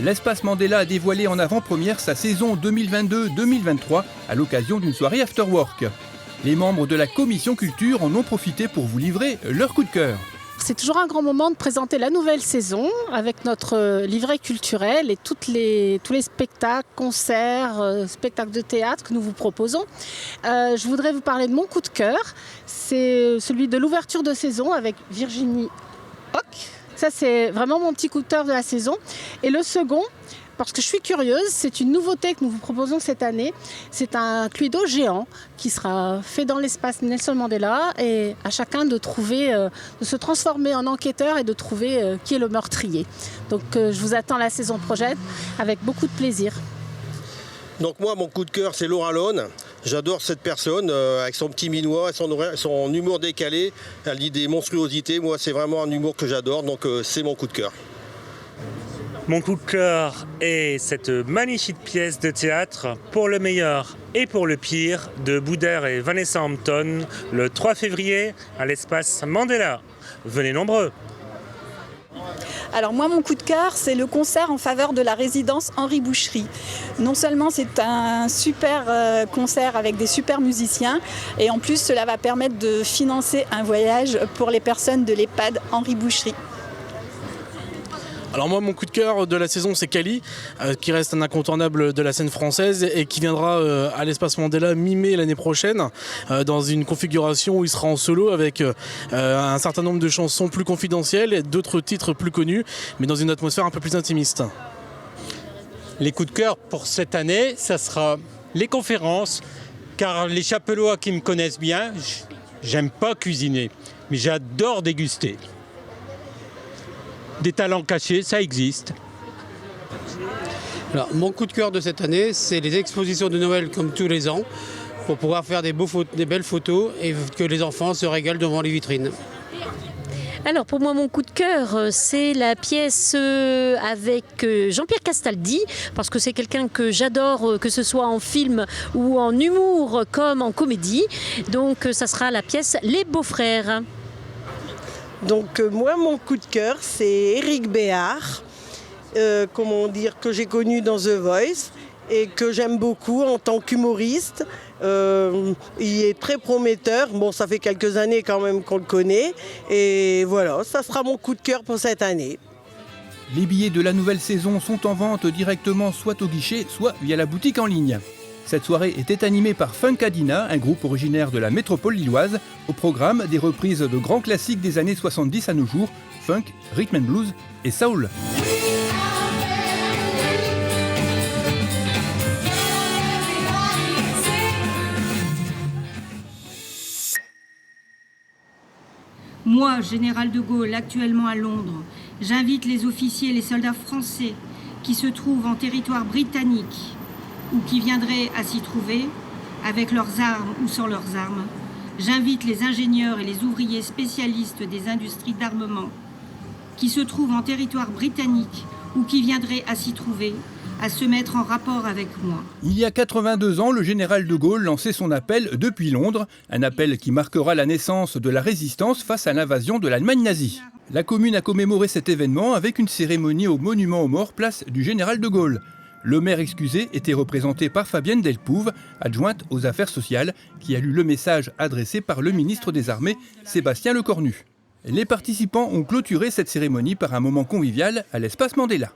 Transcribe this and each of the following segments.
L'Espace Mandela a dévoilé en avant-première sa saison 2022-2023 à l'occasion d'une soirée after-work. Les membres de la commission culture en ont profité pour vous livrer leur coup de cœur. C'est toujours un grand moment de présenter la nouvelle saison avec notre livret culturel et tous les spectacles, concerts, spectacles de théâtre que nous vous proposons. Je voudrais vous parler de mon coup de cœur. C'est celui de l'ouverture de saison avec Virginie Hoc. Ça, c'est vraiment mon petit coup de cœur de la saison. Et le second, parce que je suis curieuse, c'est une nouveauté que nous vous proposons cette année. C'est un Cluedo géant qui sera fait dans l'espace Nelson Mandela et à chacun de trouver, de se transformer en enquêteur et de trouver qui est le meurtrier. Donc je vous attends la saison prochaine avec beaucoup de plaisir. Donc moi, mon coup de cœur, c'est Laura Lone. J'adore cette personne, avec son petit minois, son humour décalé. Elle dit des monstruosités. Moi, c'est vraiment un humour que j'adore, donc c'est mon coup de cœur. Mon coup de cœur est cette magnifique pièce de théâtre pour le meilleur et pour le pire de Boudère et Vanessa Hampton le 3 février à l'espace Mandela. Venez nombreux. Alors moi, mon coup de cœur, c'est le concert en faveur de la résidence Henri Boucherie. Non seulement c'est un super concert avec des super musiciens, et en plus cela va permettre de financer un voyage pour les personnes de l'EHPAD Henri Boucherie. Alors moi, mon coup de cœur de la saison, c'est Kali, qui reste un incontournable de la scène française et qui viendra à l'espace Mandela mi-mai l'année prochaine dans une configuration où il sera en solo avec un certain nombre de chansons plus confidentielles et d'autres titres plus connus, mais dans une atmosphère un peu plus intimiste. Les coups de cœur pour cette année, ça sera les conférences, car les Chapelois qui me connaissent bien, j'aime pas cuisiner, mais j'adore déguster. Des talents cachés, ça existe. Alors, mon coup de cœur de cette année, c'est les expositions de Noël comme tous les ans, pour pouvoir faire des belles photos et que les enfants se régalent devant les vitrines. Alors pour moi, mon coup de cœur, c'est la pièce avec Jean-Pierre Castaldi, parce que c'est quelqu'un que j'adore, que ce soit en film ou en humour comme en comédie. Donc ça sera la pièce Les Beaux-Frères. Donc moi, mon coup de cœur, c'est Éric Béard, que j'ai connu dans The Voice et que j'aime beaucoup en tant qu'humoriste. Il est très prometteur. Bon, ça fait quelques années quand même qu'on le connaît. Et voilà, ça sera mon coup de cœur pour cette année. Les billets de la nouvelle saison sont en vente directement soit au guichet, soit via la boutique en ligne. Cette soirée était animée par Funkadina, un groupe originaire de la métropole lilloise. Au programme, des reprises de grands classiques des années 70 à nos jours, funk, rhythm and blues et soul. Moi, général de Gaulle, actuellement à Londres, j'invite les officiers et les soldats français qui se trouvent en territoire britannique ou qui viendraient à s'y trouver, avec leurs armes ou sans leurs armes. J'invite les ingénieurs et les ouvriers spécialistes des industries d'armement qui se trouvent en territoire britannique ou qui viendraient à s'y trouver, à se mettre en rapport avec moi. Il y a 82 ans, le général de Gaulle lançait son appel depuis Londres, un appel qui marquera la naissance de la résistance face à l'invasion de l'Allemagne nazie. La commune a commémoré cet événement avec une cérémonie au monument aux morts, place du général de Gaulle. Le maire excusé était représenté par Fabienne Delpouve, adjointe aux affaires sociales, qui a lu le message adressé par le ministre des Armées, Sébastien Lecornu. Les participants ont clôturé cette cérémonie par un moment convivial à l'espace Mandela.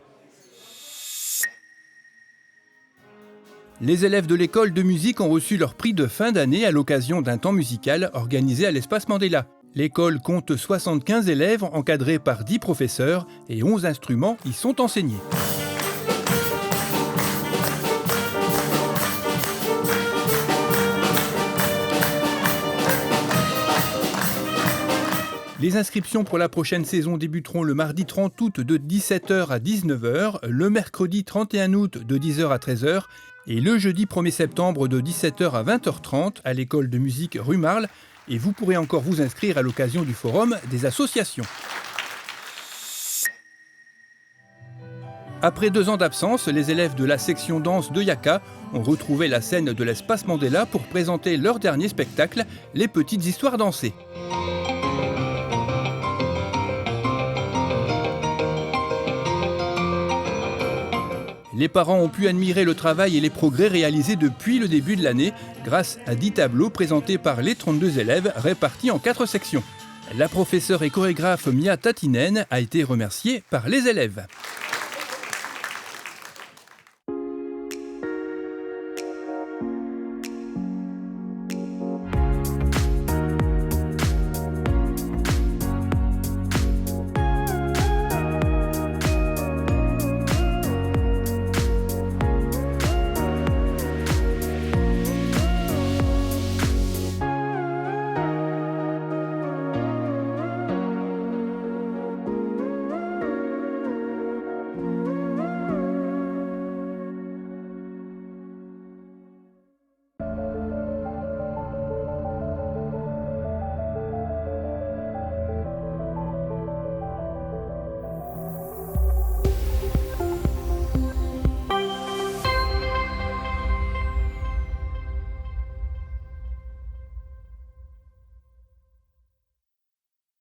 Les élèves de l'école de musique ont reçu leur prix de fin d'année à l'occasion d'un temps musical organisé à l'espace Mandela. L'école compte 75 élèves encadrés par 10 professeurs et 11 instruments y sont enseignés. Les inscriptions pour la prochaine saison débuteront le mardi 30 août de 17h à 19h, le mercredi 31 août de 10h à 13h et le jeudi 1er septembre de 17h à 20h30 à l'école de musique rue Marle. Et vous pourrez encore vous inscrire à l'occasion du forum des associations. Après 2 ans d'absence, les élèves de la section danse de Yaka ont retrouvé la scène de l'espace Mandela pour présenter leur dernier spectacle, Les Petites Histoires dansées. Les parents ont pu admirer le travail et les progrès réalisés depuis le début de l'année grâce à 10 tableaux présentés par les 32 élèves répartis en 4 sections. La professeure et chorégraphe Mia Tatinen a été remerciée par les élèves.